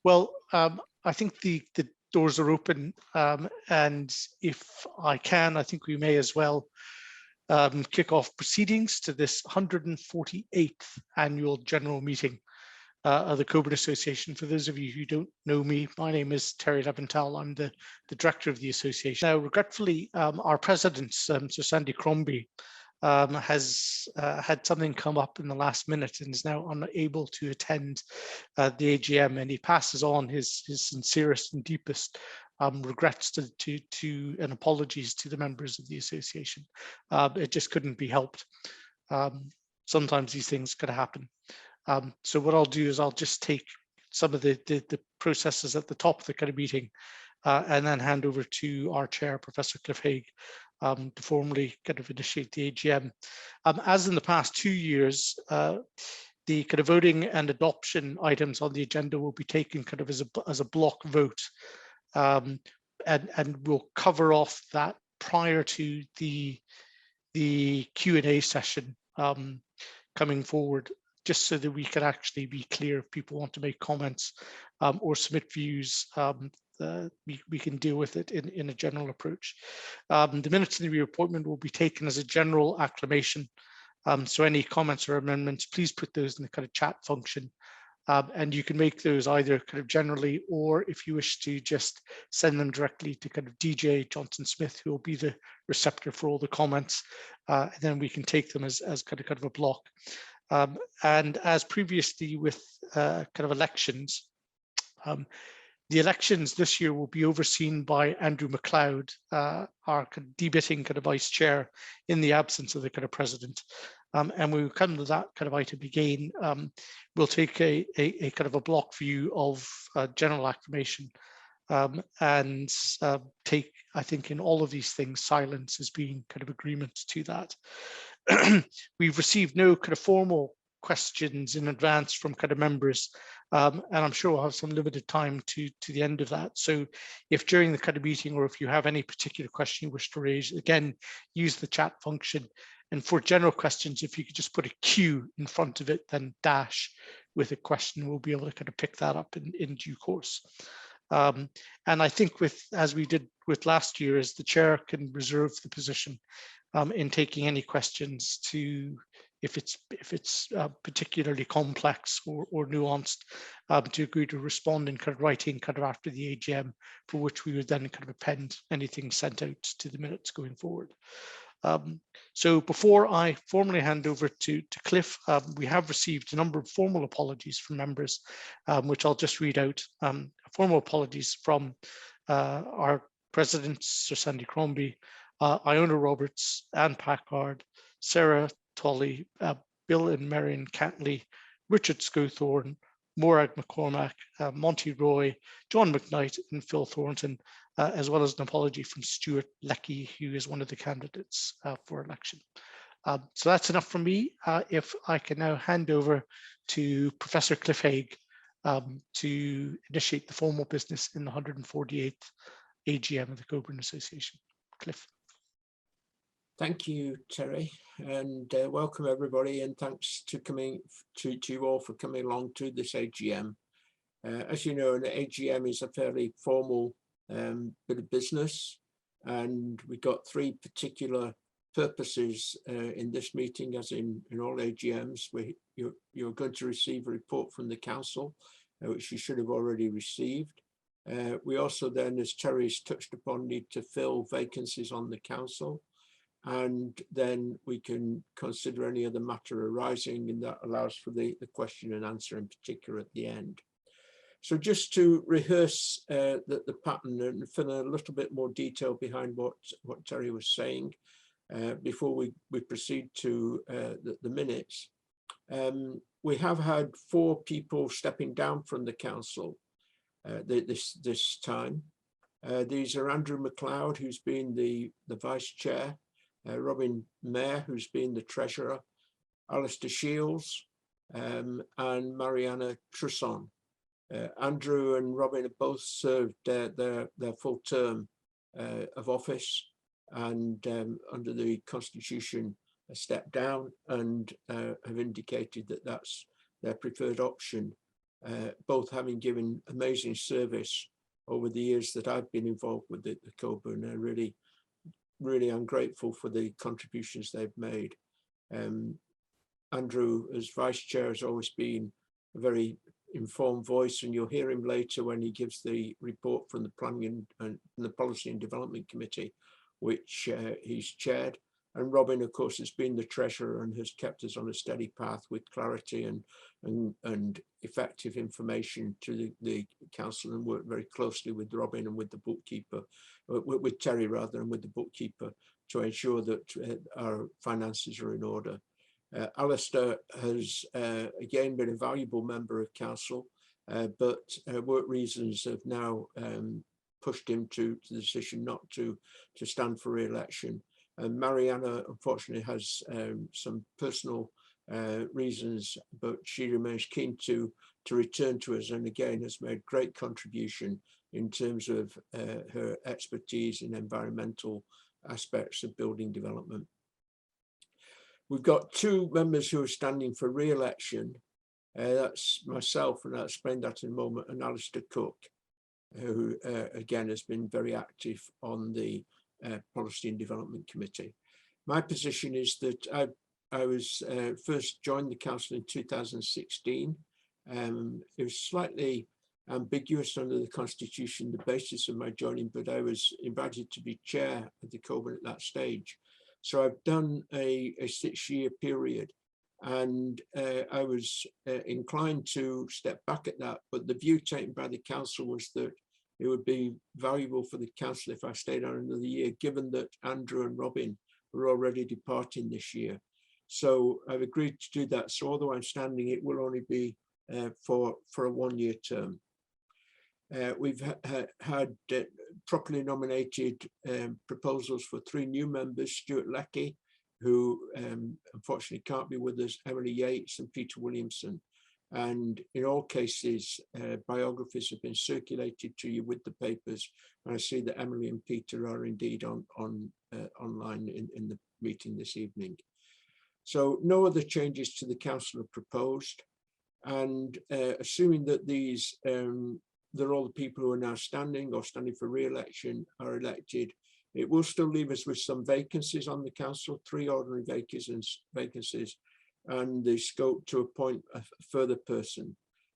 Well, I think the doors are open, and if I can, I think we may as well kick off proceedings to this 148th annual general meeting of the Cockburn Association. For those of you who don't know me, my name is Terry Leventhal. I'm the director of the association. Now, regretfully, our president, Sir Sandy Crombie, has had something come up in the last minute and is now unable to attend the AGM, and he passes on his sincerest and deepest regrets to and apologies to the members of the association. It just couldn't be helped. Sometimes these things could happen. So what I'll do is I'll just take some of the processes at the top of the kind of meeting and then hand over to our chair, Professor Cliff Haig, to formally kind of initiate the AGM. As in the past 2 years, the kind of voting and adoption items on the agenda will be taken kind of as a block vote, and we'll cover off that prior to the Q&A session coming forward, just so that we can actually be clear if people want to make comments or submit views. We can deal with it in a general approach. The minutes of the reappointment will be taken as a general acclamation. So any comments or amendments, please put those in the kind of chat function. And you can make those either kind of generally, or if you wish to just send them directly to kind of DJ Johnson Smith, who will be the receptor for all the comments. And then we can take them as kind of a block. And as previously with kind of elections, the elections this year will be overseen by Andrew MacLeod, our kind of debating kind of vice chair, in the absence of the kind of president. And we will come to that kind of item again. We'll take a kind of a block view of general acclamation and take, I think, in all of these things, silence as being kind of agreement to that. We've received no kind of formal questions in advance from kind of members, and I'm sure we'll have some limited time to the end of that. So if during the kind of meeting, or if you have any particular question you wish to raise, again, use the chat function. And for general questions, if you could just put a Q in front of it, then dash with a question, we'll be able to kind of pick that up in due course. And I think as we did with last year, as the chair can reserve the position in taking any questions to, if it's particularly complex or nuanced, to agree to respond in kind of writing kind of after the AGM, for which we would then kind of append anything sent out to the minutes going forward. So before I formally hand over to Cliff, we have received a number of formal apologies from members, which I'll just read out. Formal apologies from our president, Sir Sandy Crombie, Iona Roberts, Anne Packard, Sarah Tolley, Bill and Marion Cantley, Richard Scowthorne, Morag McCormack, Monty Roy, John McKnight, and Phil Thornton, as well as an apology from Stuart Leckie, who is one of the candidates for election. So that's enough from me. If I can now hand over to Professor Cliff Haig to initiate the formal business in the 148th AGM of the Cockburn Association. Cliff. Thank you, Terry, and welcome everybody, and thanks to you all for coming along to this AGM. As you know, an AGM is a fairly formal bit of business, and we've got three particular purposes in this meeting, as in all AGMs. You're going to receive a report from the council, which you should have already received. We also then, as Terry's touched upon, need to fill vacancies on the council, and then we can consider any other matter arising, and that allows for the question and answer in particular at the end. So just to rehearse the pattern and fill a little bit more detail behind what Terry was saying before we proceed to the minutes. We have had 4 people stepping down from the council this time. These are Andrew MacLeod, who's been the vice chair, Robin Mayer, who's been the treasurer, Alistair Shields, and Mariana Trusson. Andrew and Robin have both served their full term of office, and under the Constitution stepped down and have indicated that that's their preferred option. both having given amazing service over the years that I've been involved with the Cockburn. I really am grateful for the contributions they've made. Andrew, as vice chair, has always been a very informed voice, and you'll hear him later when he gives the report from the Planning and the Policy and Development Committee, which he's chaired. And Robin, of course, has been the treasurer and has kept us on a steady path with clarity and effective information to the council, and worked very closely with Robin and with the bookkeeper, with Terry rather, and with the bookkeeper to ensure that our finances are in order. Alistair has again been a valuable member of council, but work reasons have now pushed him to the decision not to stand for re-election. And Mariana, unfortunately, has some personal reasons, but she remains keen to return to us, and again has made great contribution in terms of her expertise in environmental aspects of building development. We've got two members who are standing for re-election. That's myself, and I'll explain that in a moment, and Alistair Cook, who again has been very active on the Policy and Development Committee. My position is that I was first joined the council in 2016. It was slightly ambiguous under the constitution, the basis of my joining, but I was invited to be chair of the Cockburn at that stage. So I've done a 6-year period, and I was inclined to step back at that, but the view taken by the council was that it would be valuable for the council if I stayed on another year, given that Andrew and Robin were already departing this year. So I've agreed to do that. So although I'm standing, it will only be for a 1-year term. We've had properly nominated proposals for 3 new members: Stuart Leckie, who unfortunately can't be with us, Emily Yates and Peter Williamson. And in all cases, biographies have been circulated to you with the papers. And I see that Emily and Peter are indeed online in the meeting this evening. So no other changes to the council are proposed. And assuming that these that all the people who are now standing or standing for re-election are elected, it will still leave us with some vacancies on the council, 3 ordinary vacancies, and the scope to appoint a further person.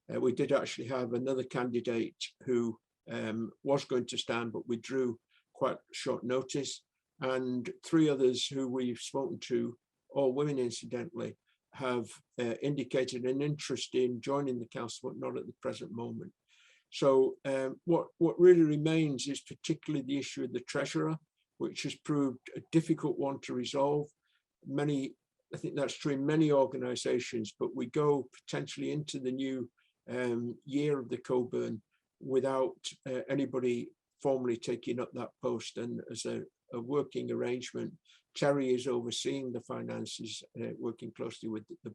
We did actually have another candidate who was going to stand, but withdrew quite short notice, and 3 others who we've spoken to, all women incidentally, have indicated an interest in joining the council, but not at the present moment. So what really remains is particularly the issue of the treasurer, which has proved a difficult one to resolve. I think that's true in many organisations, but we go potentially into the new year of the Cockburn without anybody formally taking up that post. And as a working arrangement, Terry is overseeing the finances, working closely with the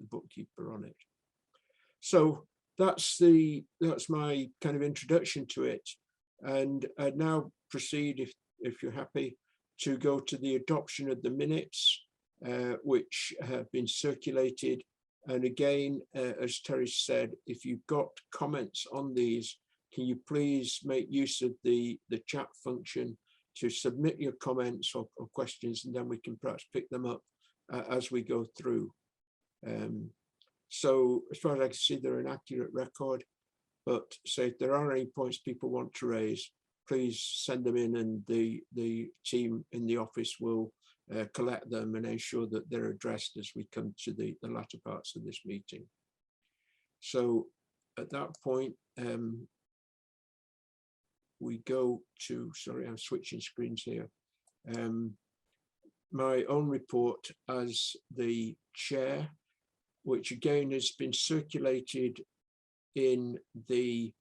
bookkeeper on it. So that's my kind of introduction to it. And I'd now proceed, if you're happy, to go to the adoption of the minutes, which have been circulated. And again, as Terry said, if you've got comments on these, can you please make use of the chat function to submit your comments or questions, and then we can perhaps pick them up as we go through. So as far as I can see, they're an accurate record, but say if there are any points people want to raise, please send them in, and the team in the office will collect them and ensure that they're addressed as we come to the latter parts of this meeting. So at that point, we go to, sorry, I'm switching screens here. My own report as the chair, which again has been circulated in the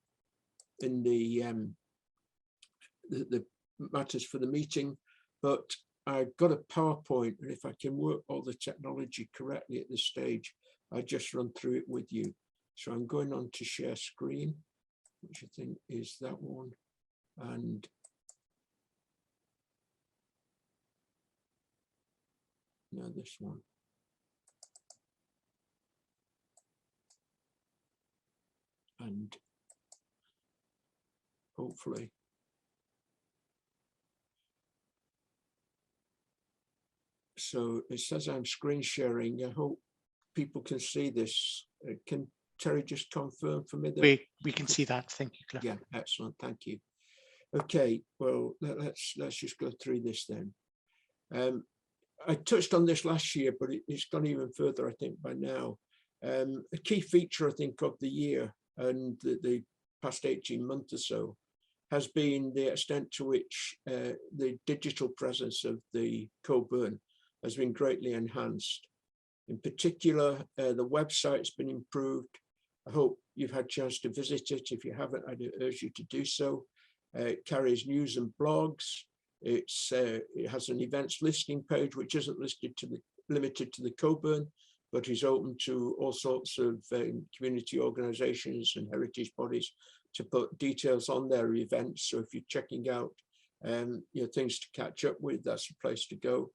matters for the meeting, but I've got a PowerPoint, and if I can work all the technology correctly at this stage, I'll just run through it with you. So I'm going on to share screen, which I think is that one. And now this one. and hopefully so it says I'm screen sharing. I hope people can see this. Can Terry just confirm for me that we can see that? Thank you, Cliff. yeah, excellent, thank you. Okay, well, let's just go through this then. I touched on this last year, but it's gone even further, I think, by now. A key feature, I think, of the year and the past 18 months or so has been the extent to which the digital presence of the Cockburn has been greatly enhanced. In particular, the website's been improved. I hope you've had a chance to visit it. If you haven't, I'd urge you to do so. It carries news and blogs. It has an events listing page, which isn't limited to the Cockburn, but is open to all sorts of community organisations and heritage bodies to put details on their events. So if you're checking out things to catch up with, that's a place to go.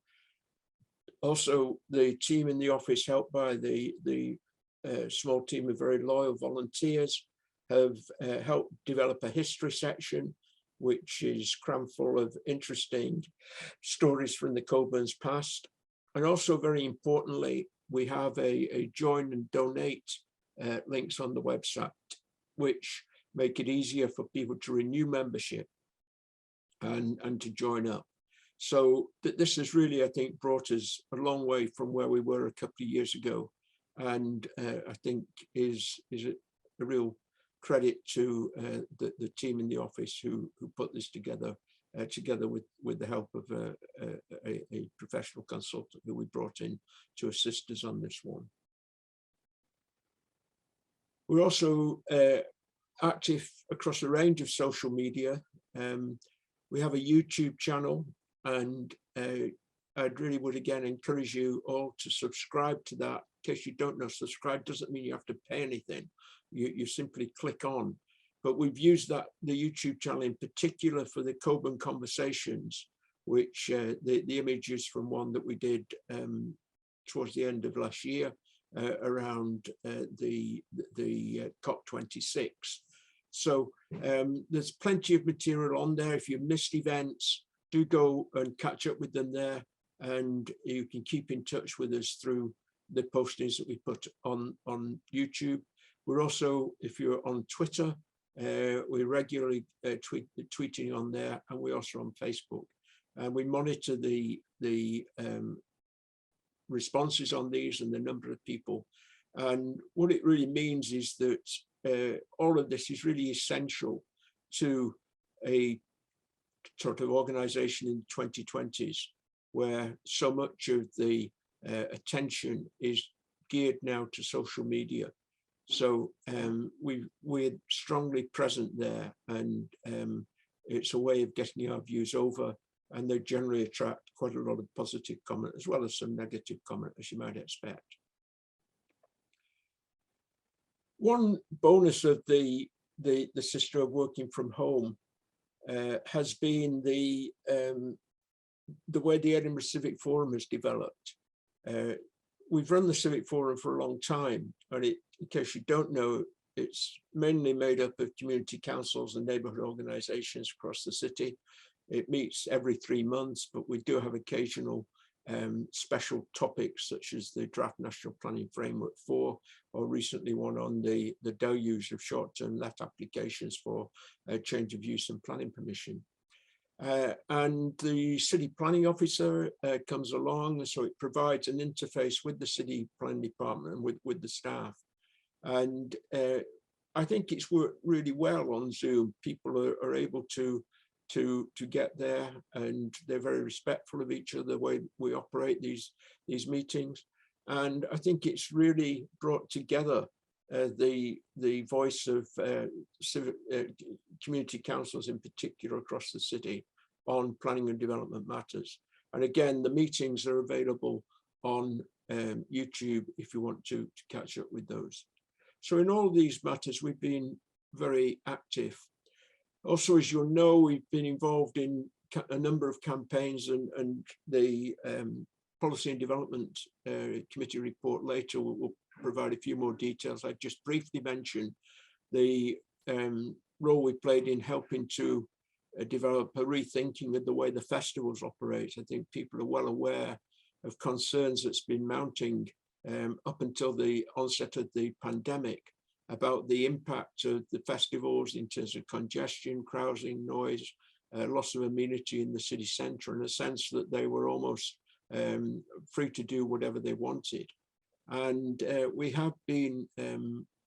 Also, the team in the office, helped by the small team of very loyal volunteers, have helped develop a history section, which is crammed full of interesting stories from the Cockburn's past. And also, very importantly, we have a join and donate links on the website, which make it easier for people to renew membership and to join up. So this has really, I think, brought us a long way from where we were a couple of years ago, and I think is a real credit to the team in the office who put this together with the help of a professional consultant who we brought in to assist us on this one. We're also active across a range of social media. We have a YouTube channel, and I really would again encourage you all to subscribe to that. In case you don't know, subscribe doesn't mean you have to pay anything. You simply click on. But we've used the YouTube channel in particular for the Cockburn Conversations, which the image is from one that we did towards the end of last year around the COP26. So there's plenty of material on there. If you've missed events, do go and catch up with them there, and you can keep in touch with us through the postings that we put on YouTube. We're also, if you're on Twitter, we're regularly tweeting on there, and we're also on Facebook. And we monitor the responses on these and the number of people. And what it really means is that all of this is really essential to a sort of organization in the 2020s, where so much of the attention is geared now to social media. So we're strongly present there, and it's a way of getting our views over, and they generally attract quite a lot of positive comment as well as some negative comment, as you might expect. One bonus of the system of working from home has been the way the Edinburgh Civic Forum has developed. We've run the Civic Forum for a long time, and in case you don't know, it's mainly made up of community councils and neighbourhood organisations across the city. It meets every 3 months, but we do have occasional special topics such as the Draft National Planning Framework 4, or recently one on the deluge of short-term let applications for change of use and planning permission. And the city planning officer comes along, so it provides an interface with the city planning department and with the staff. And I think it's worked really well on Zoom. People are able to get there, and they're very respectful of each other, the way we operate these meetings. And I think it's really brought together the voice of community councils in particular across the city on planning and development matters. And again, the meetings are available on YouTube if you want to catch up with those. So in all these matters, we've been very active. Also, as you'll know, we've been involved in a number of campaigns, and the Policy and Development Committee report later will provide a few more details. I just briefly mentioned the role we played in helping to develop a rethinking of the way the festivals operate. I think people are well aware of concerns that's been mounting up until the onset of the pandemic about the impact of the festivals in terms of congestion, crowding, noise, loss of amenity in the city centre, and a sense that they were almost free to do whatever they wanted. And we have been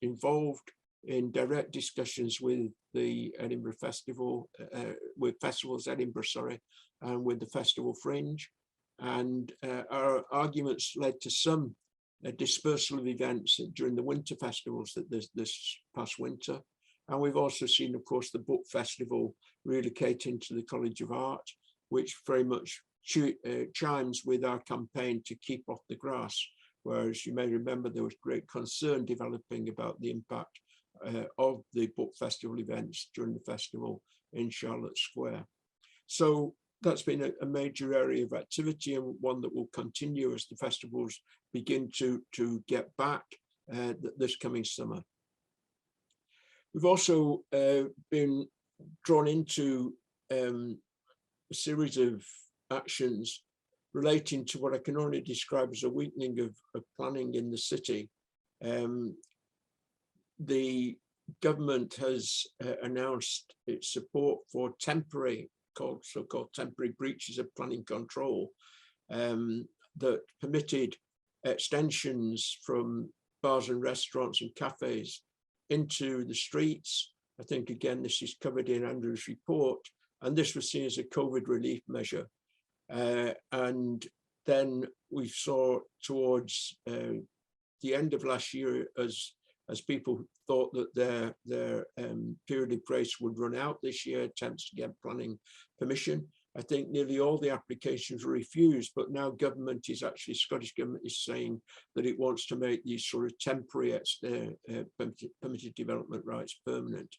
involved in direct discussions with the Edinburgh Festival, with Festivals Edinburgh, sorry, and with the Festival Fringe. And our arguments led to some dispersal of events during the winter festivals that this past winter. And we've also seen, of course, the book festival relocating to the College of Art, which very much chimes with our campaign to keep off the grass. Whereas you may remember there was great concern developing about the impact of the book festival events during the festival in Charlotte Square. So that's been a major area of activity, and one that will continue as the festivals begin to get back this coming summer. We've also been drawn into a series of actions relating to what I can only describe as a weakening of planning in the city. The government has announced its support for temporary, so-called temporary breaches of planning control that permitted extensions from bars and restaurants and cafes into the streets. I think, again, this is covered in Andrew's report, and this was seen as a COVID relief measure. And then we saw towards the end of last year, as people thought that their period of grace would run out this year, attempts to get planning permission. I think nearly all the applications were refused, but now government is actually, Scottish government is saying that it wants to make these sort of temporary permitted development rights permanent.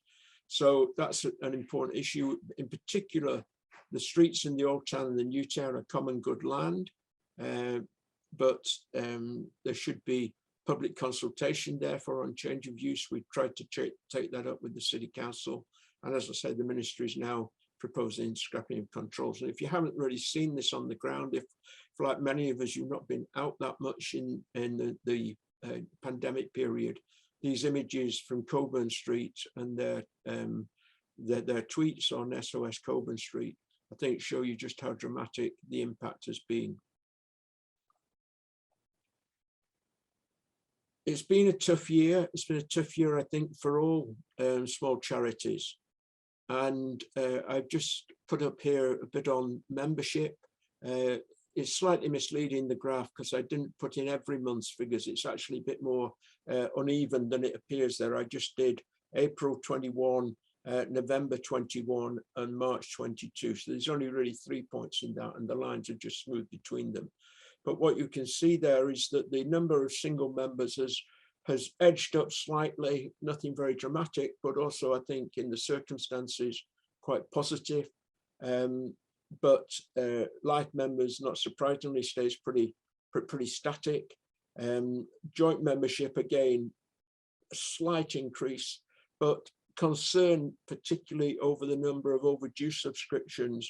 So that's an important issue. In particular, the streets in the Old Town and the New Town are common good land, but there should be public consultation, therefore, on change of use. We tried to take that up with the City Council. And as I said, the Ministry is now proposing scrapping of controls. And if you haven't really seen this on the ground, if like many of us, you've not been out that much in the pandemic period, these images from Cockburn Street and their tweets on SOS Cockburn Street, I think show you just how dramatic the impact has been. It's been a tough year. It's been a tough year, I think, for all small charities. And I've just put up here a bit on membership. It's slightly misleading, the graph, because I didn't put in every month's figures. It's actually a bit more uneven than it appears there. I just did April 21, November 21 and March 22. So there's only really 3 points in that, and the lines are just smooth between them. But what you can see there is that the number of single members has edged up slightly, nothing very dramatic, but also I think in the circumstances quite positive. But life members, not surprisingly, stays pretty static. Joint membership, again, a slight increase, but concern particularly over the number of overdue subscriptions,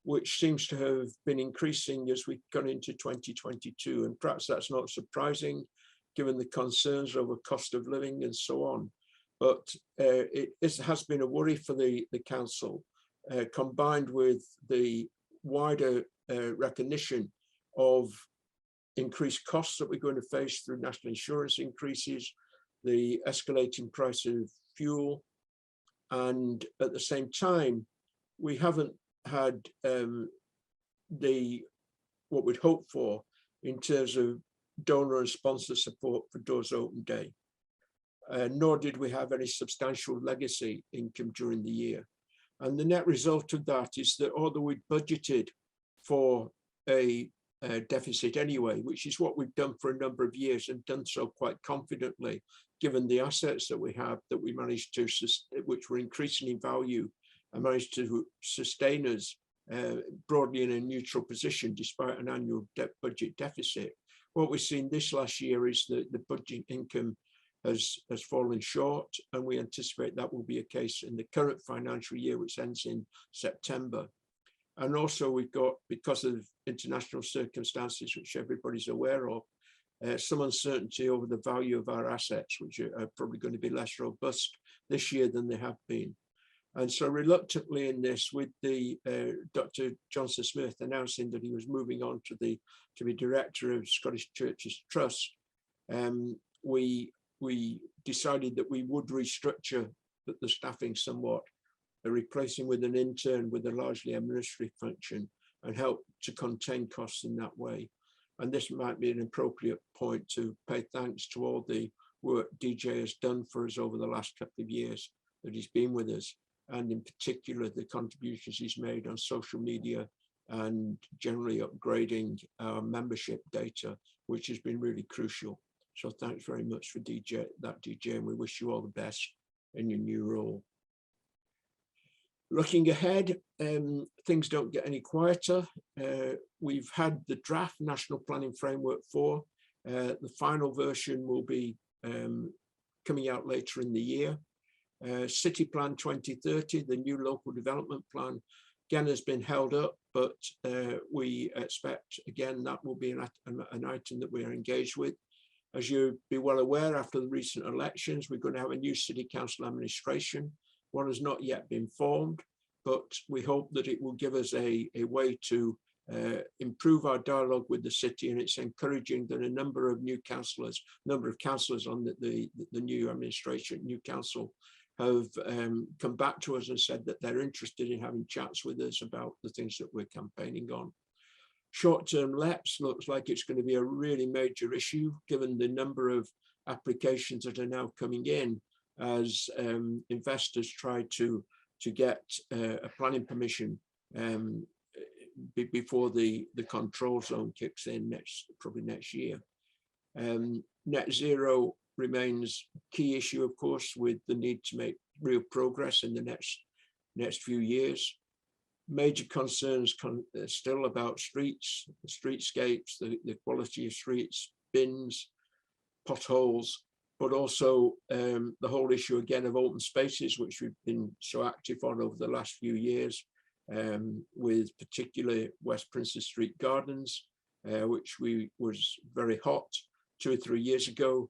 which seems to have been increasing as we've gone into 2022. And perhaps that's not surprising, given the concerns over cost of living and so on. But it has been a worry for the council, combined with the wider recognition of increased costs that we're going to face through national insurance increases, the escalating price of fuel. And at the same time, we haven't had what we'd hoped for in terms of donor and sponsor support for Doors Open Day, nor did we have any substantial legacy income during the year. And the net result of that is that although we budgeted for a deficit anyway, which is what we've done for a number of years and done so quite confidently, given the assets that we have, that we managed to, which were increasing in value, and managed to sustain us broadly in a neutral position despite an annual budget deficit. What we've seen this last year is that the budget income has fallen short, and we anticipate that will be a case in the current financial year, which ends in September. And also we've got, because of international circumstances, which everybody's aware of, some uncertainty over the value of our assets, which are probably going to be less robust this year than they have been. And so reluctantly in this, with the Dr. Johnson Smith announcing that he was moving on to be director of Scottish Churches Trust, we decided that we would restructure the staffing somewhat, replacing with an intern with a largely administrative function, and help to contain costs in that way. And this might be an appropriate point to pay thanks to all the work DJ has done for us over the last couple of years that he's been with us, and in particular the contributions he's made on social media and generally upgrading our membership data, which has been really crucial. So thanks very much for DJ, and we wish you all the best in your new role. Looking ahead, things don't get any quieter. We've had the draft National Planning Framework 4. The final version will be coming out later in the year. City Plan 2030, the new local development plan, again has been held up, but we expect, again, that will be an item that we are engaged with. As you'll be well aware, after the recent elections, we're going to have a new City Council administration. One has not yet been formed, but we hope that it will give us a way to improve our dialogue with the city, and it's encouraging that a number of councillors on the new administration, new council, have come back to us and said that they're interested in having chats with us about the things that we're campaigning on. Short-term LEPs looks like it's going to be a really major issue, given the number of applications that are now coming in as investors try to get a planning permission before the control zone kicks in probably next year. Net zero remains a key issue, of course, with the need to make real progress in the next few years. Major concerns still about streets, the streetscapes, the quality of streets, bins, potholes, but also the whole issue again of open spaces, which we've been so active on over the last few years, with particularly West Princes Street Gardens, which was very hot 2 or 3 years ago,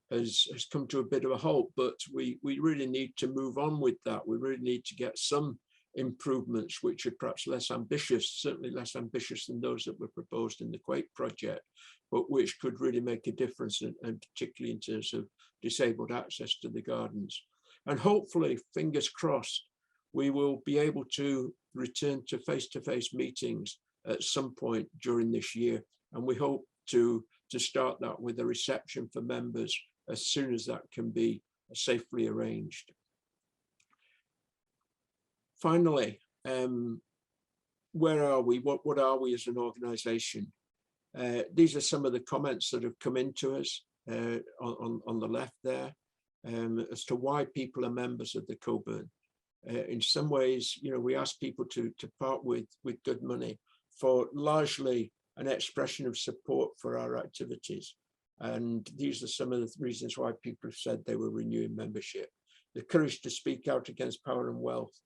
has come to a bit of a halt, but we really need to move on with that. We really need to get some improvements which are perhaps less ambitious, certainly less ambitious than those that were proposed in the Quake project, but which could really make a difference, and particularly in terms of disabled access to the gardens. And hopefully, fingers crossed, we will be able to return to face-to-face meetings at some point during this year. And we hope to start that with a reception for members as soon as that can be safely arranged. Finally, where are we? What are we as an organisation? These are some of the comments that have come into us on the left there, as to why people are members of the Cockburn. In some ways, we ask people to part with good money for largely an expression of support for our activities. And these are some of the reasons why people have said they were renewing membership. The courage to speak out against power and wealth,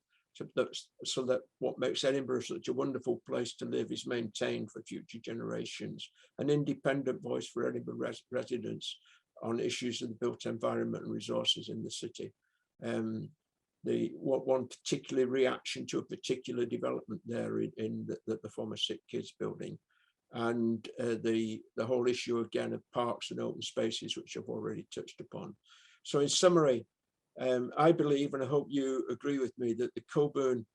so that what makes Edinburgh such a wonderful place to live is maintained for future generations. An independent voice for Edinburgh residents on issues of the built environment and resources in the city. One particular reaction to a particular development there in the former Sick Kids building, and the whole issue again of parks and open spaces, which I've already touched upon. So in summary, I believe, and I hope you agree with me, that the Cockburn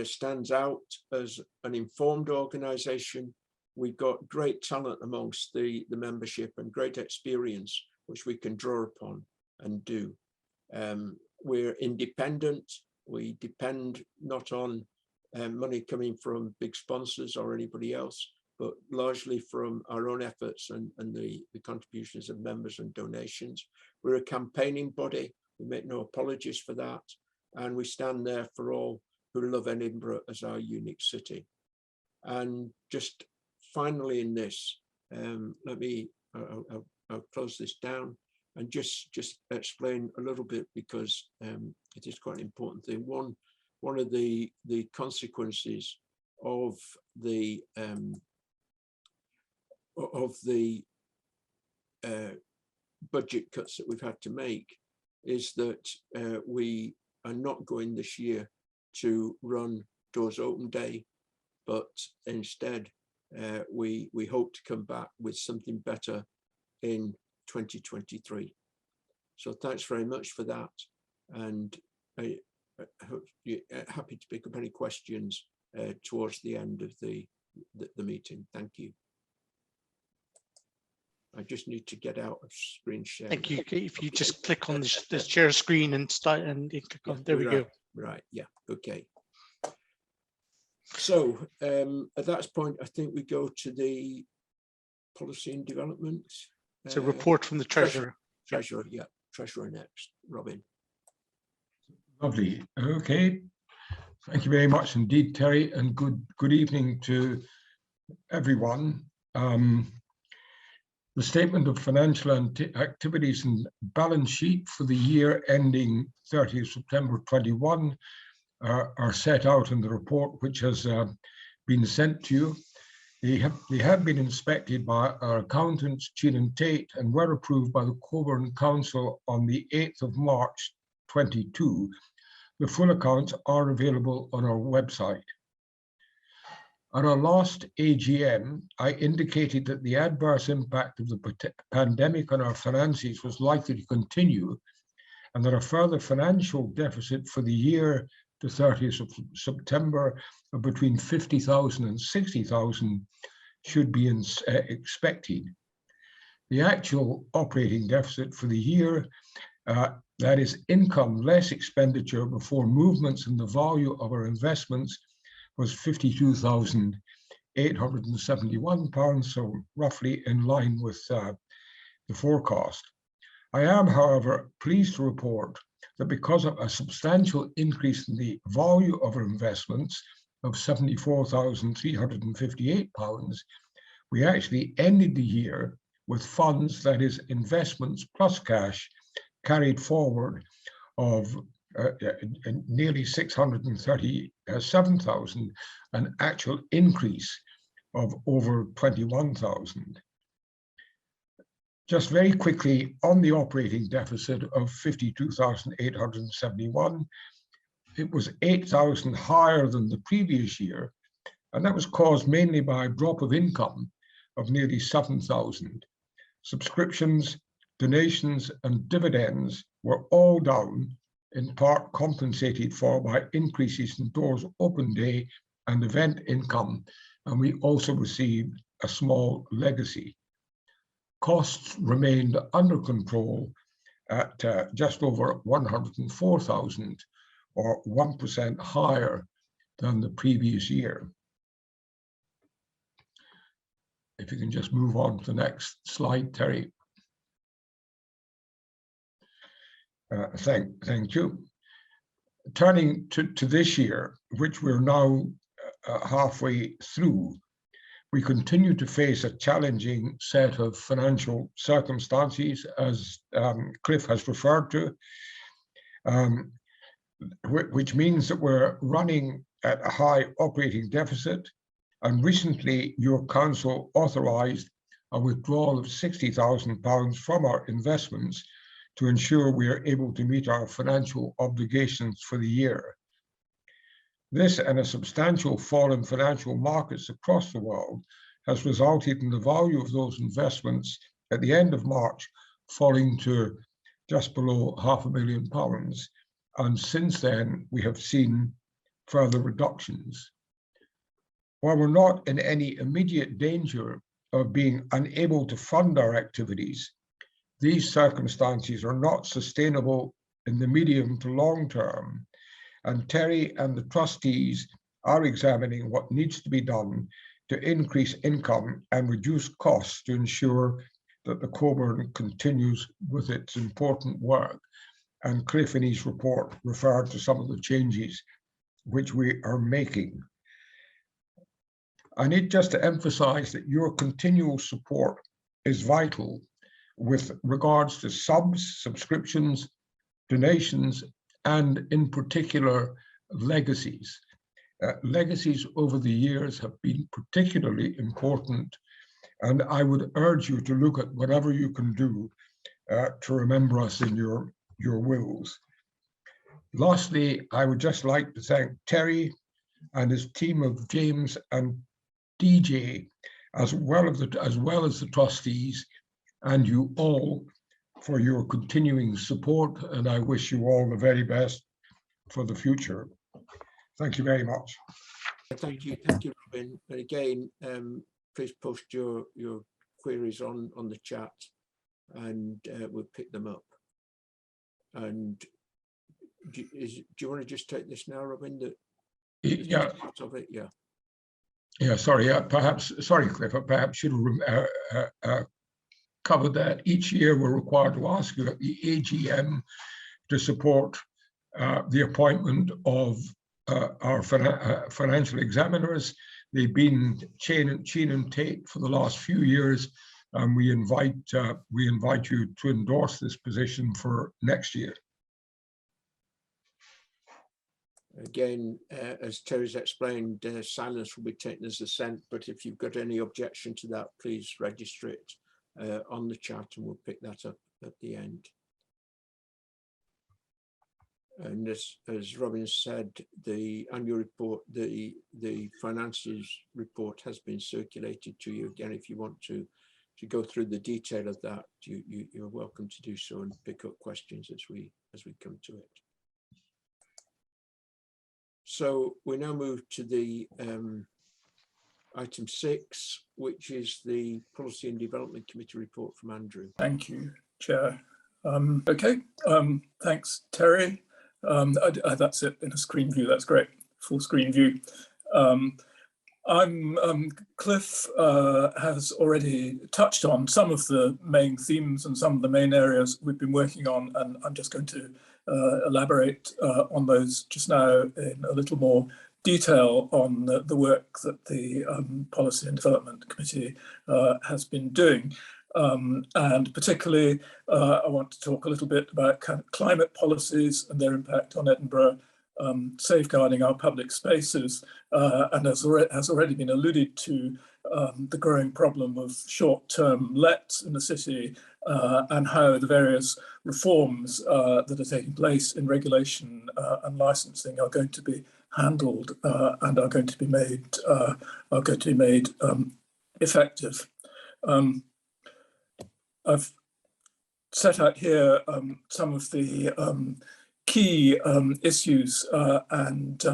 stands out as an informed organisation. We've got great talent amongst the membership and great experience, which we can draw upon and do. We're independent. We depend not on money coming from big sponsors or anybody else, but largely from our own efforts and the contributions of members and donations. We're a campaigning body. We make no apologies for that. And we stand there for all who love Edinburgh as our unique city. And just finally in this, I'll close this down. and just explain a little bit, because it is quite an important thing. One of the consequences of the budget cuts that we've had to make is that we are not going this year to run Doors Open Day, but instead we hope to come back with something better in 2023. So thanks very much for that, and I hope you're happy to pick up any questions towards the end of the meeting. Thank you. I just need to get out of screen share. Thank you. If you just click on the share screen and start and click on, there we go. Right, yeah, okay. So at that point, I think we go to the policy and development. It's a report from the Treasurer. Treasurer, yeah, Treasurer next. Robin. Lovely. Okay. Thank you very much indeed, Terry, and good evening to everyone. The statement of financial activities and balance sheet for the year ending 30th September 21 are set out in the report, which has been sent to you. They have been inspected by our accountants, Chin and Tate, and were approved by the Cockburn Council on the 8th of March 22. The full accounts are available on our website. At our last AGM, I indicated that the adverse impact of the pandemic on our finances was likely to continue, and that a further financial deficit for the year to 30th of September of between 50,000 and 60,000 should be expected. The actual operating deficit for the year, that is income less expenditure before movements in the value of our investments, was £52,871, so roughly in line with the forecast. I am, however, pleased to report that because of a substantial increase in the value of our investments of £74,358, we actually ended the year with funds, that is investments plus cash, carried forward of nearly 637,000, an actual increase of over 21,000. Just very quickly on the operating deficit of 52,871, it was 8,000 higher than the previous year, and that was caused mainly by a drop of income of nearly 7,000. Subscriptions, donations, and dividends were all down, in part compensated for by increases in Doors Open Day and event income, and we also received a small legacy. Costs remained under control at just over 104,000, or 1% higher than the previous year. If you can just move on to the next slide, Terry. Thank you. Turning to this year, which we're now halfway through, we continue to face a challenging set of financial circumstances, as Cliff has referred to, which means that we're running at a high operating deficit. And recently, your council authorised a withdrawal of £60,000 from our investments to ensure we are able to meet our financial obligations for the year. This and a substantial fall in financial markets across the world has resulted in the value of those investments at the end of March falling to just below £500,000. And since then, we have seen further reductions. While we're not in any immediate danger of being unable to fund our activities, these circumstances are not sustainable in the medium to long term, and Terry and the trustees are examining what needs to be done to increase income and reduce costs to ensure that the Cockburn continues with its important work. And Cliff in his report referred to some of the changes which we are making. I need just to emphasize that your continual support is vital, with regards to subs, subscriptions, donations, and in particular, legacies. Legacies over the years have been particularly important, and I would urge you to look at whatever you can do to remember us in your wills. Lastly, I would just like to thank Terry and his team of James and DJ, as well as the trustees, and you all for your continuing support, and I wish you all the very best for the future. Thank you very much. Thank you, Robin. And again, please post your queries on the chat, and we'll pick them up. And do you want to just take this now, Robin? Yeah. Of it, yeah. Yeah. Sorry. Sorry, Cliff. Perhaps should have covered that. Each year, we're required to ask you at the AGM to support the appointment of our financial examiners. They've been Chain and Tate for the last few years, and we invite you to endorse this position for next year. Again, as Terry's explained, silence will be taken as assent, but if you've got any objection to that, please register it on the chat and we'll pick that up at the end. And as Robin said, the annual report, the finances report has been circulated to you. Again, if you want to go through the detail of that, you're welcome to do so and pick up questions as we come to it. So we now move to the item 6, which is the Policy and Development Committee report from Andrew. Thank you, Chair. Okay, thanks, Terry. That's it in a screen view. That's great, full screen view. Cliff has already touched on some of the main themes and some of the main areas we've been working on, and I'm just going to elaborate on those just now in a little more detail on the work that the Policy and Development Committee has been doing. And particularly, I want to talk a little bit about kind of climate policies and their impact on Edinburgh, safeguarding our public spaces, and as has already been alluded to, the growing problem of short-term lets in the city, and how the various reforms that are taking place in regulation and licensing are going to be handled and are going to be made effective. I've set out here some of the key issues and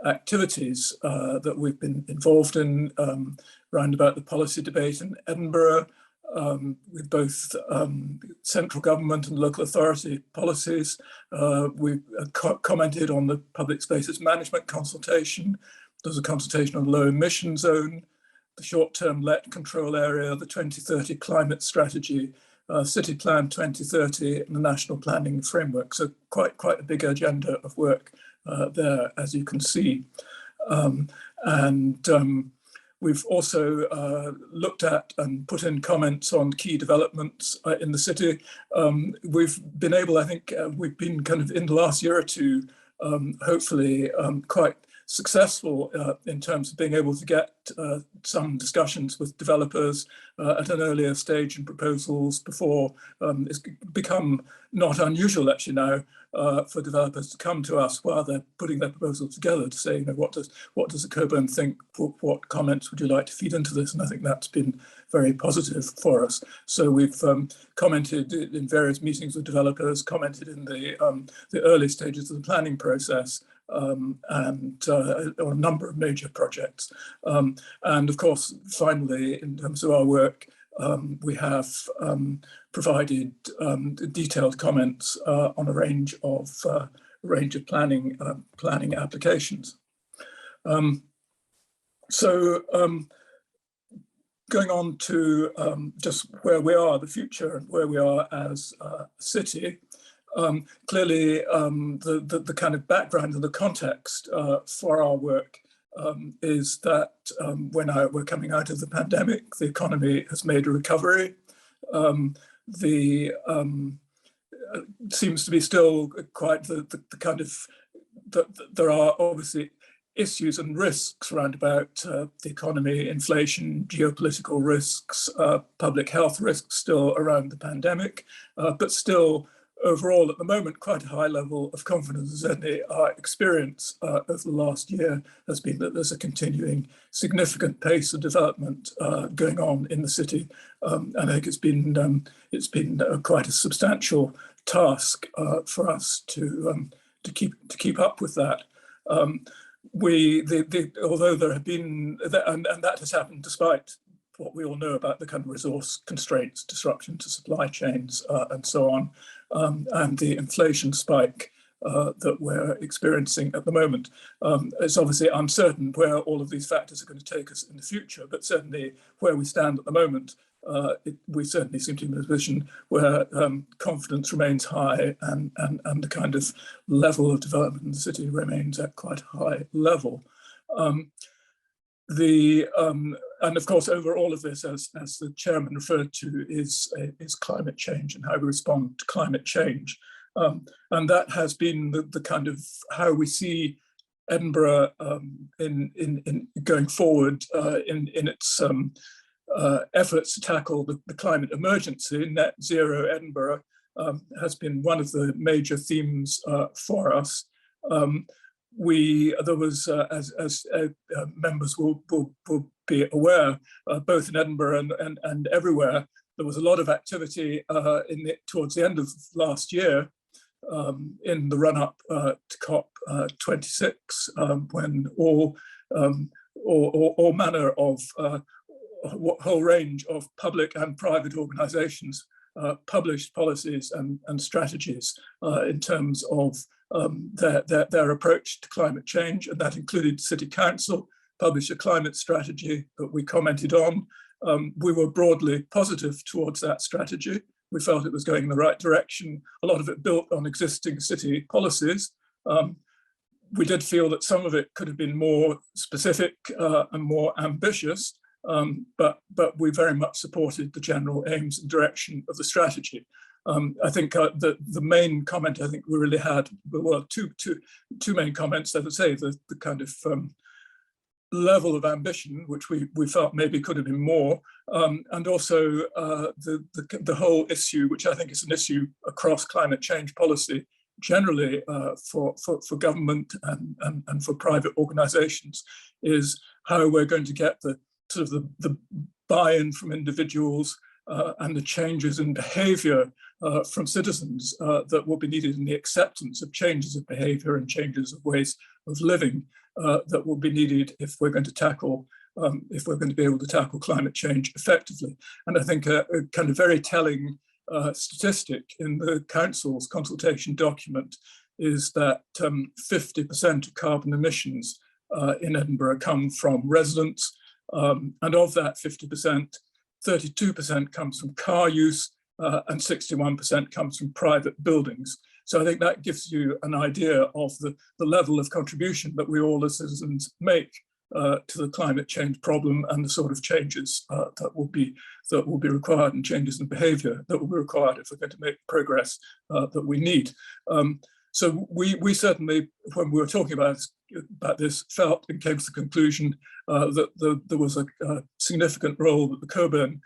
activities that we've been involved in round about the policy debate in Edinburgh, with both central government and local authority policies. We've commented on the public spaces management consultation. There's a consultation on low emission zone, the short-term let control area, the 2030 climate strategy, City Plan 2030, and the National Planning Framework. So quite a big agenda of work there, as you can see. We've also looked at and put in comments on key developments in the city. We've been able, I think, we've been kind of in the last year or two, hopefully quite successful in terms of being able to get some discussions with developers at an earlier stage in proposals before it's become not unusual actually now for developers to come to us while they're putting their proposals together to say, you know, what does the Cockburn think? What comments would you like to feed into this? And I think that's been very positive for us. So we've commented in various meetings with developers, commented in the early stages of the planning process, and on a number of major projects. And of course, finally, in terms of our work, we have provided detailed comments on a range of planning applications. Going on to just where we are, the future, and where we are as a city. Clearly, the kind of background and the context for our work is that when we're coming out of the pandemic, the economy has made a recovery. seems to be still quite the kind of, there are obviously issues and risks around about the economy, inflation, geopolitical risks, public health risks still around the pandemic, but still overall at the moment quite a high level of confidence. Certainly our experience over the last year has been that there's a continuing significant pace of development going on in the city, and I think it's been quite a substantial task for us to keep up with that. Although there have been, and that has happened despite what we all know about the kind of resource constraints, disruption to supply chains, and so on, and the inflation spike that we're experiencing at the moment. It's obviously uncertain where all of these factors are going to take us in the future, but certainly where we stand at the moment, we certainly seem to be in a position where confidence remains high, and the kind of level of development in the city remains at quite a high level. And of course, over all of this, as the chairman referred to, is climate change and how we respond to climate change. And that has been the kind of how we see Edinburgh in going forward in its efforts to tackle the climate emergency. Net zero Edinburgh has been one of the major themes for us. There was, as members will be aware, both in Edinburgh and everywhere, there was a lot of activity towards the end of last year in the run-up to COP26, when all manner of whole range of public and private organisations published policies and strategies in terms of their approach to climate change, and that included City Council published a climate strategy that we commented on. We were broadly positive towards that strategy. We felt it was going in the right direction. A lot of it built on existing city policies. We did feel that some of it could have been more specific and more ambitious, but we very much supported the general aims and direction of the strategy. I think the main comment I think we really had, well, two main comments, as I say, the kind of level of ambition, which we felt maybe could have been more, and also the whole issue, which I think is an issue across climate change policy generally for government and for private organisations, is how we're going to get the sort of the buy-in from individuals and the changes in behaviour from citizens that will be needed, in the acceptance of changes of behaviour and changes of ways of living that will be needed if we're going to tackle, if we're going to be able to tackle climate change effectively. And I think a kind of very telling statistic in the council's consultation document is that 50% of carbon emissions in Edinburgh come from residents, and of that 50%, 32% comes from car use and 61% comes from private buildings. So I think that gives you an idea of the level of contribution that we all as citizens make to the climate change problem, and the sort of changes that will be required, and changes in behaviour that will be required if we're going to make progress that we need. So we certainly, when we were talking about this, felt and came to the conclusion that there was a significant role that the Cockburn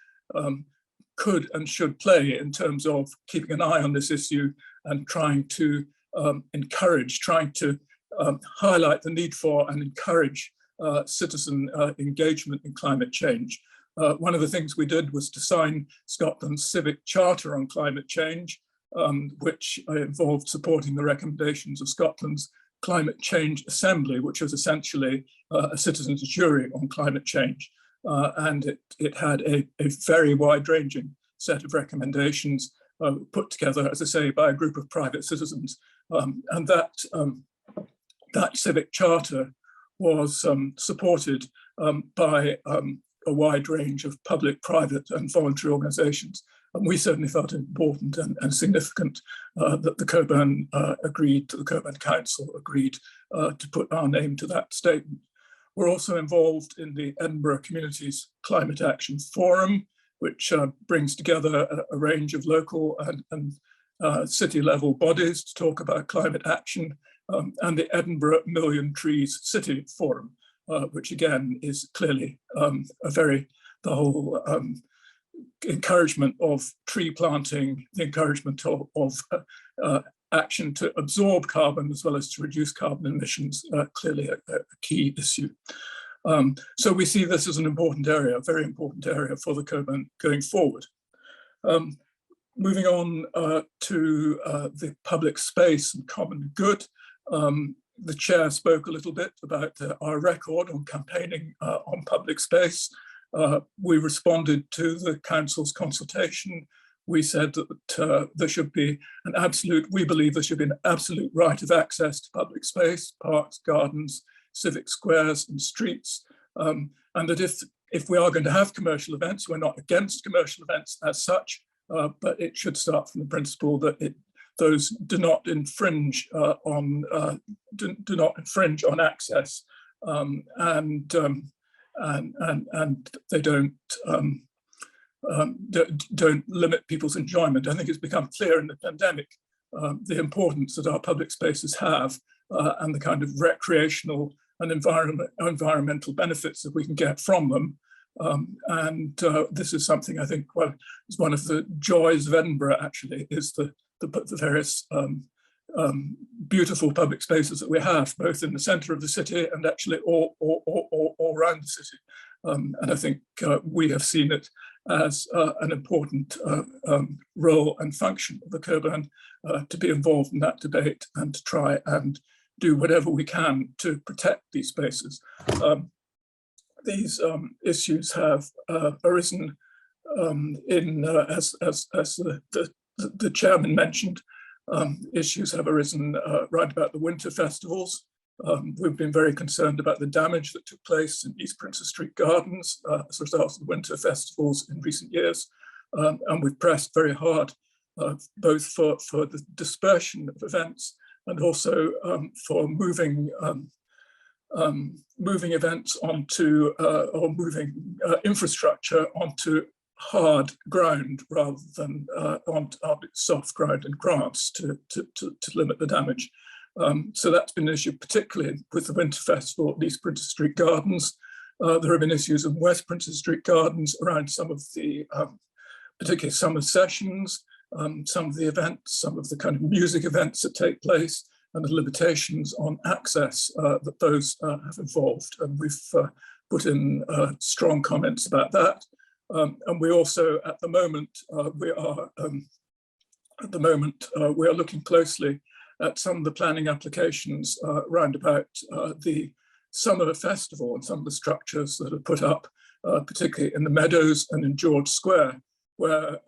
could and should play in terms of keeping an eye on this issue and trying to encourage, highlight the need for and encourage citizen engagement in climate change. One of the things we did was to sign Scotland's Civic Charter on climate change, which involved supporting the recommendations of Scotland's Climate Change Assembly, which was essentially a citizens' jury on climate change. And it had a very wide-ranging set of recommendations put together, as I say, by a group of private citizens. And that civic charter was supported by a wide range of public, private and voluntary organisations. And we certainly felt it important and significant that the Cockburn Cockburn Council agreed to put our name to that statement. We're also involved in the Edinburgh Communities Climate Action Forum, which brings together a range of local and city level bodies to talk about climate action, and the Edinburgh Million Trees City Forum, which again is clearly the whole encouragement of tree planting, the encouragement of action to absorb carbon as well as to reduce carbon emissions, clearly a key issue. So we see this as an important area, a very important area for the Cockburn going forward. Moving on to the public space and common good. The chair spoke a little bit about our record on campaigning on public space. We responded to the council's consultation. We said that there should be we believe there should be an absolute right of access to public space, parks, gardens, civic squares and streets. And that if we are going to have commercial events, we're not against commercial events as such, but it should start from the principle that those do not infringe on access, and they don't limit people's enjoyment. I think it's become clear in the pandemic the importance that our public spaces have, and the kind of recreational and environmental benefits that we can get from them. This is something I think is one of the joys of Edinburgh, actually, is the various beautiful public spaces that we have, both in the centre of the city and actually all around the city. And I think we have seen it as an important role and function of the Cockburn to be involved in that debate and to try and do whatever we can to protect these spaces. These issues have arisen as the chairman mentioned. Issues have arisen right about the winter festivals. We've been very concerned about the damage that took place in East Princes Street Gardens as a result of the winter festivals in recent years. And we've pressed very hard, both for the dispersion of events and also for moving events onto, or moving infrastructure onto hard ground rather than on soft ground and grass to limit the damage. So that's been an issue, particularly with the Winter Festival at East Princes Street Gardens. There have been issues in West Princes Street Gardens around some of the, particularly summer sessions, some of the events, some of the kind of music events that take place, and the limitations on access that those have involved. And we've put in strong comments about that. And we also, at the moment, we are looking closely at some of the planning applications round about the summer festival and some of the structures that are put up, particularly in the Meadows and in George Square, where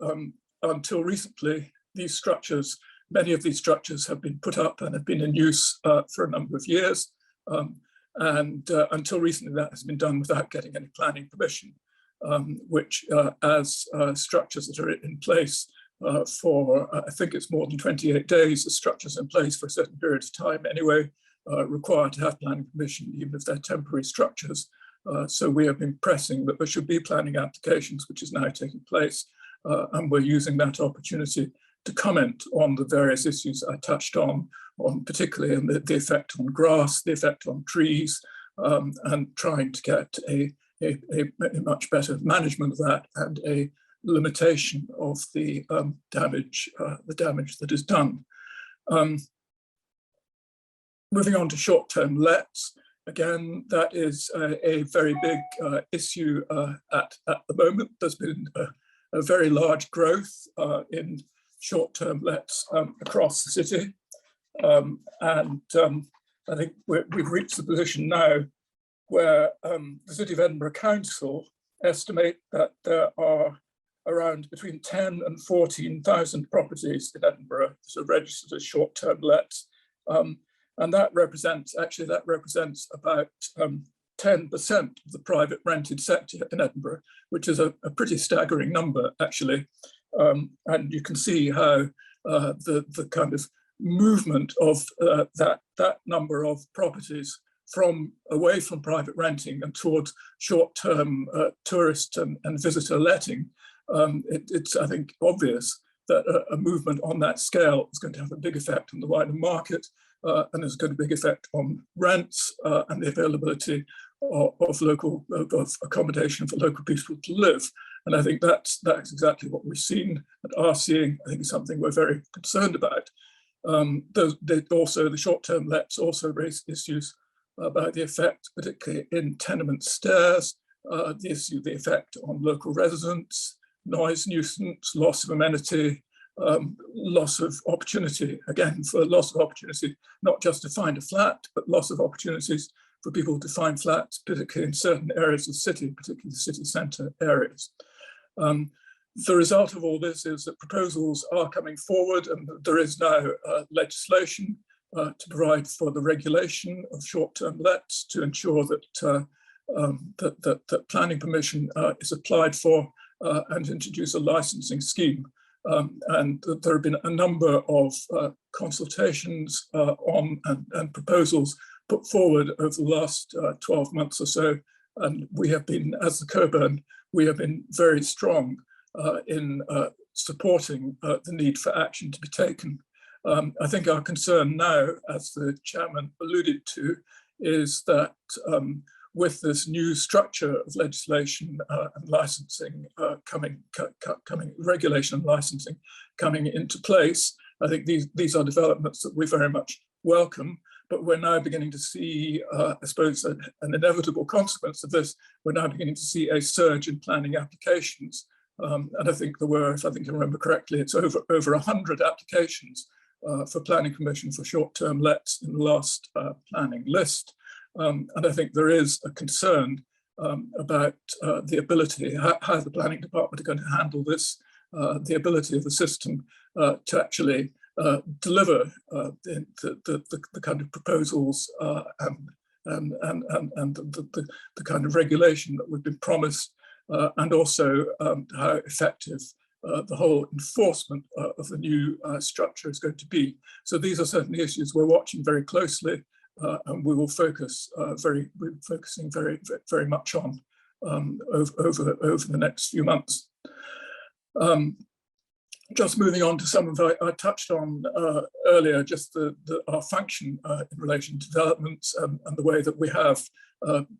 until recently, these structures, many of these structures have been put up and have been in use for a number of years. And until recently, that has been done without getting any planning permission, which as structures that are in place for, I think it's more than 28 days, the structures in place for a certain period of time anyway, required to have planning permission, even if they're temporary structures. So we have been pressing that there should be planning applications, which is now taking place. And we're using that opportunity to comment on the various issues I touched on particularly in the effect on grass, the effect on trees, and trying to get a much better management of that and a limitation of the damage that is done. Moving on to short-term lets, again, that is a very big issue at the moment. There's been a very large growth in short-term lets across the city. And I think we've reached the position now where the City of Edinburgh Council estimate that there are around between 10 and 14,000 properties in Edinburgh that are registered as short-term lets. And that represents about 10% of the private rented sector in Edinburgh, which is a pretty staggering number, actually. And you can see how the kind of movement of that number of properties away from private renting and towards short-term tourist and visitor letting it's, I think, obvious that a movement on that scale is going to have a big effect on the wider market, and there's going to be a big effect on rents and the availability of local accommodation for local people to live. And I think that's exactly what we've seen and are seeing. I think it's something we're very concerned about. Also, the short-term lets also raise issues about the effect, particularly in tenement stairs, the effect on local residents, noise nuisance, loss of amenity, loss of opportunity, again, for loss of opportunity, not just to find a flat, but loss of opportunities for people to find flats, particularly in certain areas of the city, particularly the city centre areas. The result of all this is that proposals are coming forward, and there is now legislation to provide for the regulation of short-term lets to ensure that that planning permission is applied for and introduce a licensing scheme. And there have been a number of consultations on and proposals put forward over the last 12 months or so. And we have been, as the Cockburn, we have been very strong in supporting the need for action to be taken. I think our concern now, as the chairman alluded to, is that with this new structure of legislation and licensing regulation and licensing coming into place, I think these are developments that we very much welcome. But we're now beginning to see, I suppose, an inevitable consequence of this. We're now beginning to see a surge in planning applications. And I think there were, if I think I remember correctly, it's over 100 applications for planning permission for short-term lets in the last planning list. And I think there is a concern about the ability, how the planning department are going to handle this, the ability of the system to actually deliver the kind of proposals and the kind of regulation that we've been promised, and also how effective the whole enforcement of the new structure is going to be. So these are certainly issues we're watching very closely, and we will focus we're focusing very much on over the next few months. Just moving on to some of I touched on earlier, just our function in relation to developments and the way that we have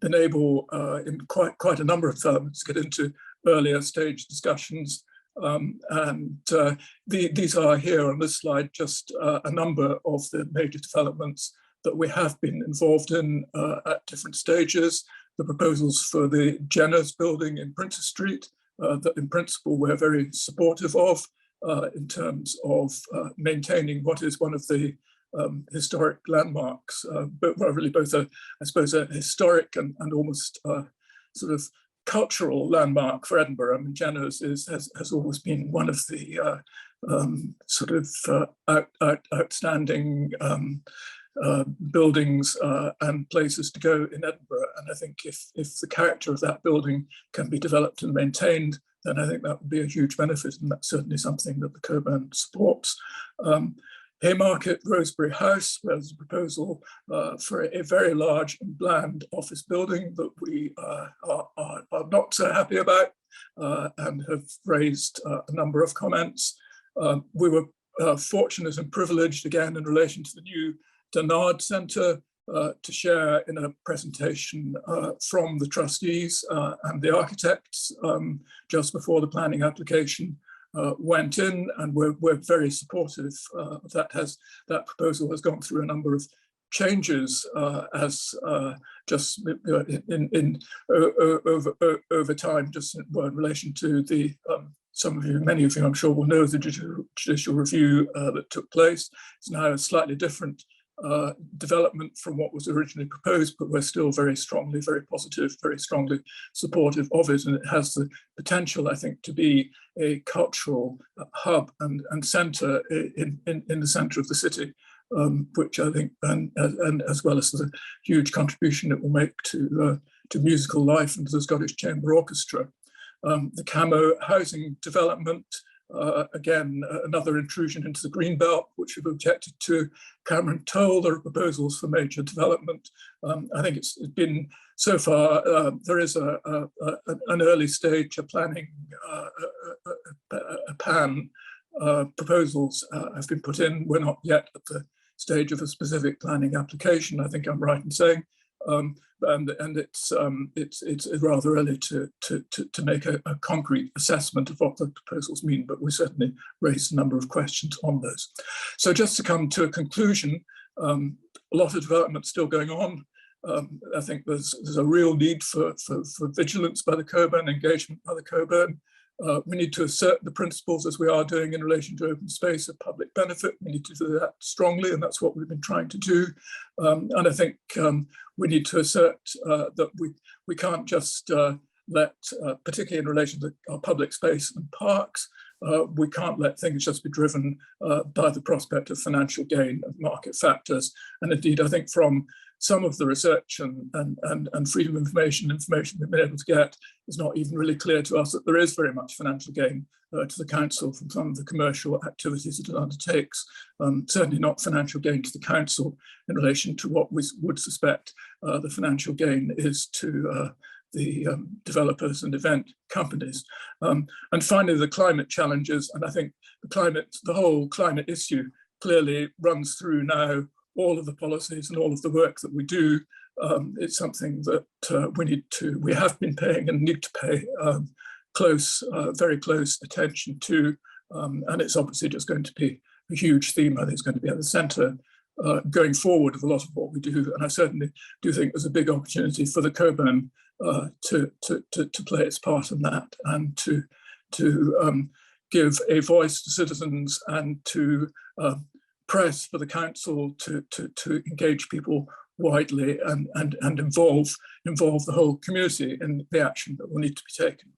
been able in quite a number of developments to get into earlier stage discussions. These are here on this slide just a number of the major developments that we have been involved in at different stages. The proposals for the Jenner's building in Princes Street that in principle we're very supportive of, in terms of maintaining what is one of the historic landmarks, but really both I suppose a historic and almost sort of cultural landmark for Edinburgh. I mean, Jenner's has always been one of the sort of outstanding buildings and places to go in Edinburgh. And I think if the character of that building can be developed and maintained, then I think that would be a huge benefit, and that's certainly something that the Cockburn supports. Haymarket Rosebery House, where there's a proposal for a very large and bland office building that we are not so happy about and have raised a number of comments. We were fortunate and privileged, again, in relation to the new Dennard Centre, to share in a presentation from the trustees and the architects just before the planning application went in, and we're very supportive of that. That proposal has gone through a number of changes as just over time, just in relation to the many of you, I'm sure, will know the judicial review that took place. It's now a slightly different development from what was originally proposed, but we're still very strongly, very positive, very strongly supportive of it. And it has the potential, I think, to be a cultural hub and centre in the centre of the city, which I think, and as well as the huge contribution it will make to musical life and to the Scottish Chamber Orchestra. The Camo housing development, Again, another intrusion into the green belt, which we've objected to. Cameron Toll, there are proposals for major development. I think it's been, so far, there is an early stage, a planning, a PAN. Proposals have been put in. We're not yet at the stage of a specific planning application, I think I'm right in saying. And it's rather early to make a concrete assessment of what the proposals mean, but we certainly raised a number of questions on those. So just to come to a conclusion, a lot of development still going on. I think there's a real need for vigilance by the Cockburn, engagement by the Cockburn. We need to assert the principles, as we are doing in relation to open space, of public benefit. We need to do that strongly, and that's what we've been trying to do. And I think we need to assert that we can't just let, particularly in relation to our public space and parks, we can't let things just be driven by the prospect of financial gain of market factors. And indeed, I think from some of the research and freedom of information we've been able to get, is not even really clear to us that there is very much financial gain to the council from some of the commercial activities that it undertakes. Certainly not financial gain to the council in relation to what we would suspect the financial gain is to the developers and event companies. And finally, the climate challenges. And I think the whole climate issue clearly runs through now all of the policies and all of the work that we do. It's something that we have been paying and need to pay very close attention to. And it's obviously just going to be a huge theme. I think it's going to be at the centre going forward of a lot of what we do. And I certainly do think there's a big opportunity for the Cockburn to play its part in that, and to give a voice to citizens and to press for the council to engage people widely and involve the whole community in the action that will need to be taken.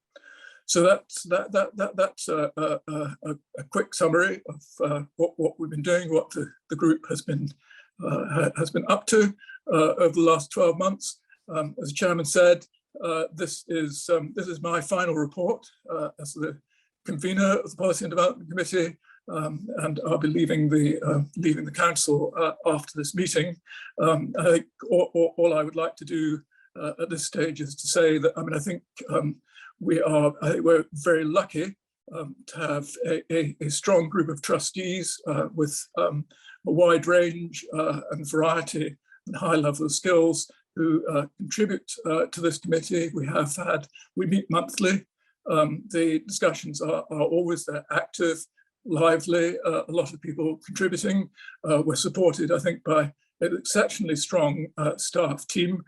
So that's a quick summary of what we've been doing, what the group has been up to over the last 12 months. As the chairman said, this is my final report as the convener of the Policy and Development Committee. And I'll be leaving the council after this meeting. I think all I would like to do at this stage is to say that I think we're very lucky to have a strong group of trustees with a wide range and variety and high level of skills who contribute to this committee. We meet monthly. The discussions are always active, lively, a lot of people contributing. We're supported, I think, by an exceptionally strong staff team.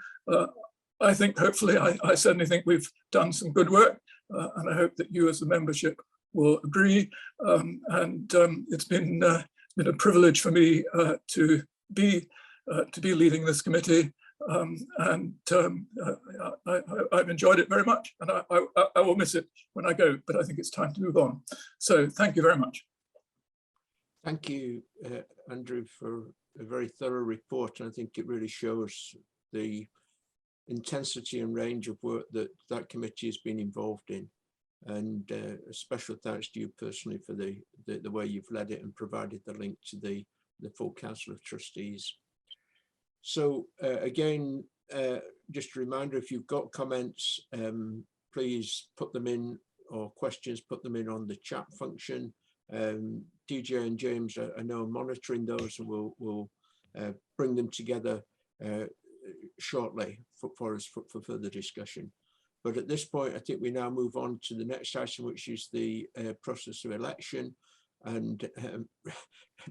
I think, hopefully, I certainly think we've done some good work, and I hope that you as the membership will agree. It's been a privilege for me to be leading this committee. I've enjoyed it very much, and I will miss it when I go, but I think it's time to move on. So thank you very much. Thank you, Andrew, for a very thorough report. And I think it really shows the intensity and range of work that committee has been involved in. And a special thanks to you personally for the way you've led it and provided the link to the full Council of Trustees. So again, just a reminder, if you've got comments, please put them in, or questions, put them in on the chat function. DJ and James are now monitoring those, and we'll bring them together shortly for us for further discussion. But at this point, I think we now move on to the next item, which is the process of election. And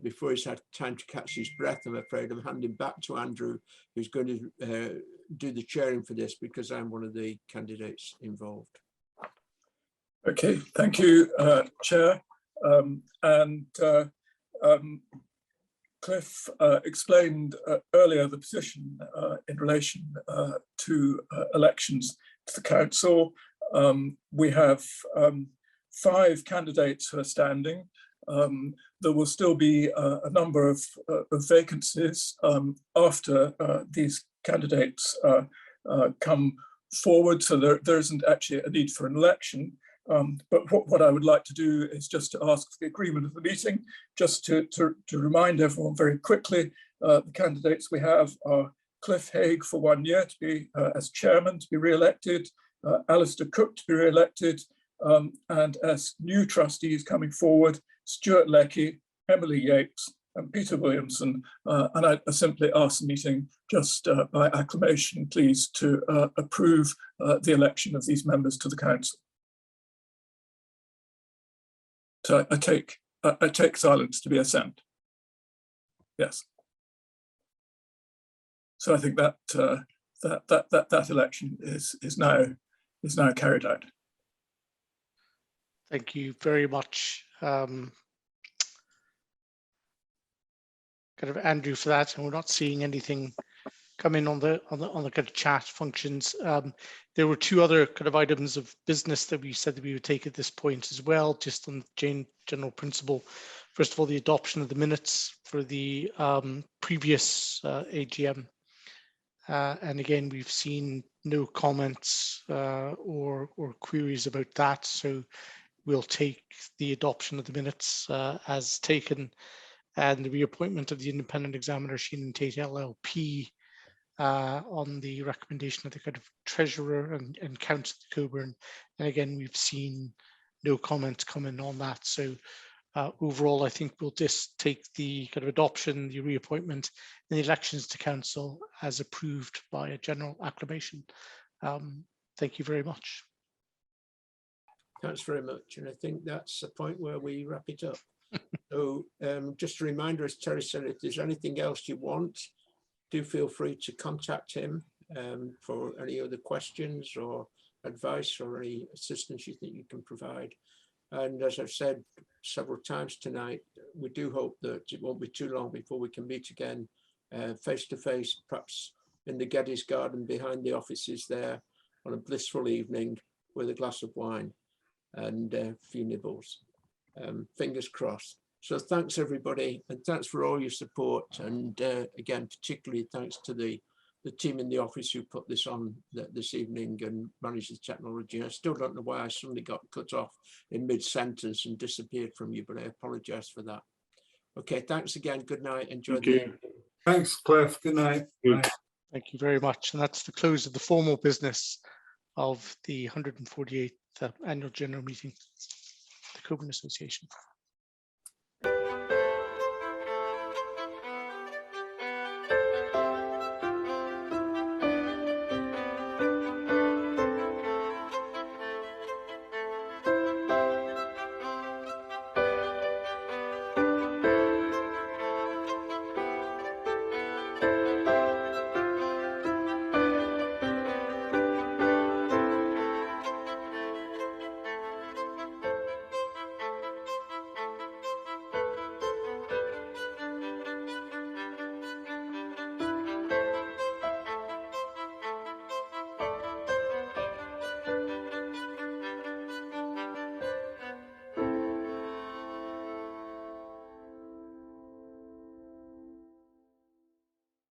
before he's had time to catch his breath, I'm afraid I'm handing back to Andrew, who's going to do the chairing for this, because I'm one of the candidates involved. Okay, thank you, Chair. Cliff explained earlier the position in relation to elections to the council. We have 5 candidates who are standing. There will still be a number of vacancies after these candidates come forward, so there isn't actually a need for an election. But what I would like to do is just to ask for the agreement of the meeting, just to remind everyone very quickly, the candidates we have are Cliff Haig for 1 year to be as chairman to be re-elected, Alistair Cook to be re-elected, and as new trustees coming forward, Stuart Leckie, Emily Yates, and Peter Williamson. And I simply ask the meeting just by acclamation, please, to approve the election of these members to the council. So I take silence to be assent. Yes. So I think that that election is now carried out. Thank you very much, kind of Andrew, for that. And we're not seeing anything come in on the kind of chat functions. There were two other kind of items of business that we said that we would take at this point as well, just on general principle. First of all, the adoption of the minutes for the previous AGM. And again, we've seen no comments or queries about that. So we'll take the adoption of the minutes as taken, and the reappointment of the independent examiner, Sheen & Tate LLP, on the recommendation of the kind of treasurer and council of Cockburn. And again, we've seen no comments come in on that. So overall, I think we'll just take the kind of adoption, the reappointment, and the elections to council as approved by a general acclamation. Thank you very much. Thanks very much. And I think that's the point where we wrap it up. So just a reminder, as Terry said, if there's anything else you want, do feel free to contact him for any other questions or advice or any assistance you think you can provide. And as I've said several times tonight, we do hope that it won't be too long before we can meet again face to face, perhaps in the Geddes Garden behind the offices there on a blissful evening with a glass of wine and a few nibbles. Fingers crossed. So thanks everybody, and thanks for all your support. And again, particularly thanks to the team in the office who put this on this evening and managed the technology. I still don't know why I suddenly got cut off in mid-sentence and disappeared from you, but I apologize for that. Okay, thanks again. Good night. Enjoy the evening. Thanks, Cliff. Good night. Bye. Thank you very much. And that's the close of the formal business of the 148th annual general meeting of the Cockburn Association.